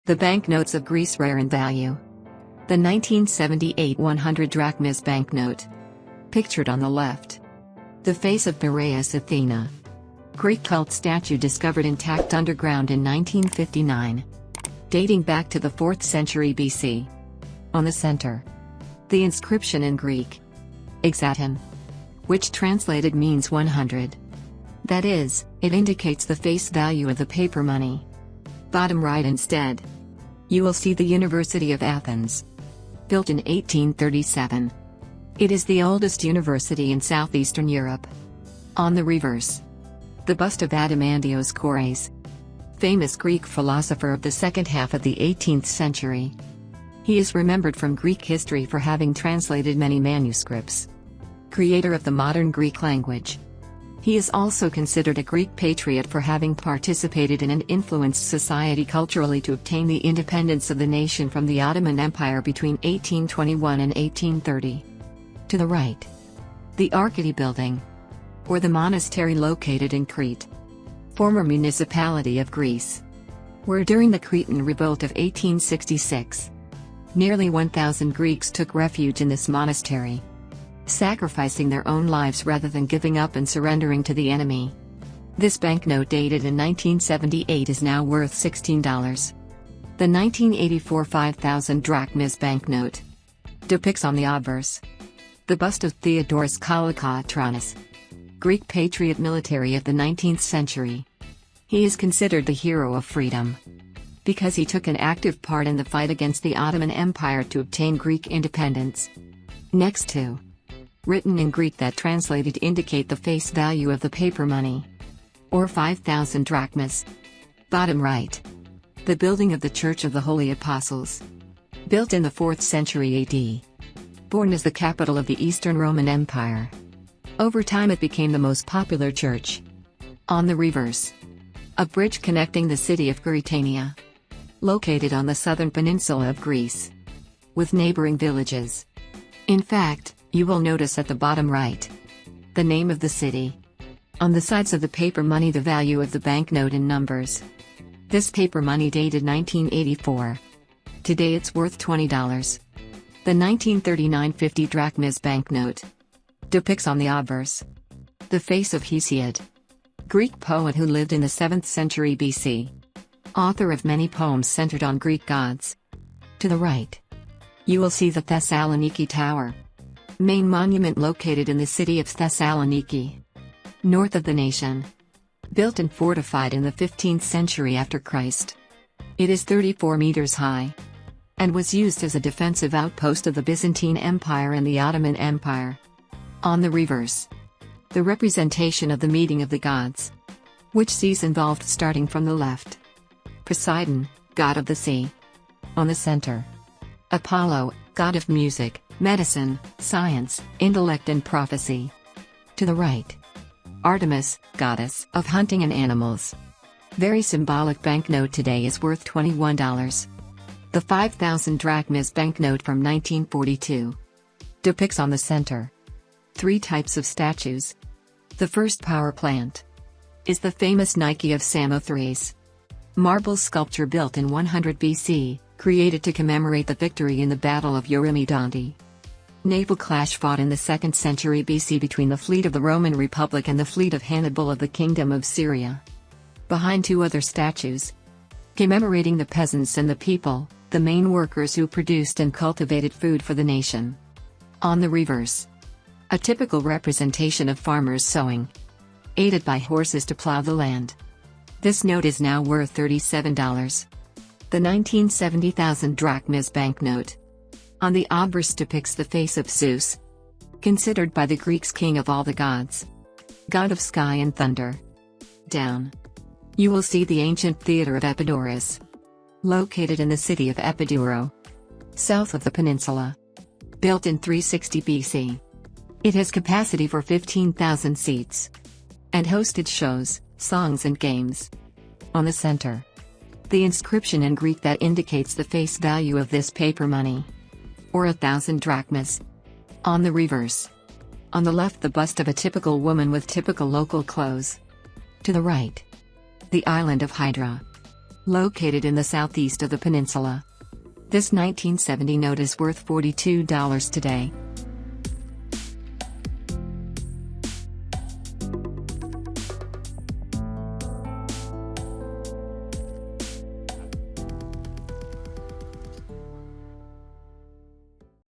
The banknotes of Greece rare in value. The 1978 100 drachmas banknote. Pictured on the left. The face of Piraeus Athena. Greek cult statue discovered intact underground in 1959. Dating back to the 4th century BC. On the center. The inscription in Greek. Exaton. Which translated means 100. That is, it indicates the face value of the paper money. Bottom right instead. You will see the University of Athens. Built in 1837. It is the oldest university in southeastern Europe. On the reverse. The bust of Adamantios Korais. Famous Greek philosopher of the second half of the 18th century. He is remembered from Greek history for having translated many manuscripts. Creator of the modern Greek language. He is also considered a Greek patriot for having participated in and influenced society culturally to obtain the independence of the nation from the Ottoman Empire between 1821 and 1830. To the right. The Arcady Building. Or the monastery located in Crete. Former municipality of Greece. Where during the Cretan Revolt of 1866. Nearly 1,000 Greeks took refuge in this monastery. Sacrificing their own lives rather than giving up and surrendering to the enemy. This banknote dated in 1978 is now worth $16. The 1984 5,000 drachmas banknote depicts on the obverse the bust of Theodoros Kolokotronis, Greek patriot military of the 19th century. He is considered the hero of freedom because he took an active part in the fight against the Ottoman Empire to obtain Greek independence. Next to written in Greek that translated indicate the face value of the paper money. Or 5,000 drachmas. Bottom right. The building of the Church of the Holy Apostles. Built in the 4th century AD. Born as the capital of the Eastern Roman Empire. Over time it became the most popular church. On the reverse. A bridge connecting the city of Gritania. Located on the southern peninsula of Greece. With neighboring villages. In fact, you will notice at the bottom right. The name of the city. On the sides of the paper money the value of the banknote in numbers. This paper money dated 1984. Today it's worth $20. The 1939 50 drachmas banknote depicts on the obverse the face of Hesiod. Greek poet who lived in the 7th century BC. Author of many poems centered on Greek gods. To the right. You will see the Thessaloniki Tower. Main monument located in the city of Thessaloniki. North of the nation. Built and fortified in the 15th century after Christ. It is 34 meters high. And was used as a defensive outpost of the Byzantine Empire and the Ottoman Empire. On the reverse. The representation of the meeting of the gods. Which seas involved starting from the left. Poseidon, god of the sea. On the center. Apollo, god of music, medicine, science, intellect and prophecy. To the right. Artemis, goddess of hunting and animals. Very symbolic banknote today is worth $21. The 5,000 drachmas banknote from 1942 depicts on the center 3 types of statues. The first power plant is the famous Nike of Samothrace. Marble sculpture built in 100 BC, created to commemorate the victory in the Battle of Eurymedonte. Naval clash fought in the 2nd century BC between the fleet of the Roman Republic and the fleet of Hannibal of the Kingdom of Syria. Behind 2 other statues, commemorating the peasants and the people, the main workers who produced and cultivated food for the nation. On the reverse. A typical representation of farmers sowing. Aided by horses to plow the land. This note is now worth $37. The 1970,000 drachmas banknote. On the obverse depicts the face of Zeus. Considered by the Greeks king of all the gods. God of sky and thunder. Down. You will see the ancient theater of Epidaurus. Located in the city of Epidauro. South of the peninsula. Built in 360 BC. It has capacity for 15,000 seats. And hosted shows, songs and games. On the center. The inscription in Greek that indicates the face value of this paper money. Or 1,000 drachmas. On the reverse. On the left the bust of a typical woman with typical local clothes. To the right. The island of Hydra. Located in the southeast of the peninsula. This 1970 note is worth $42 today.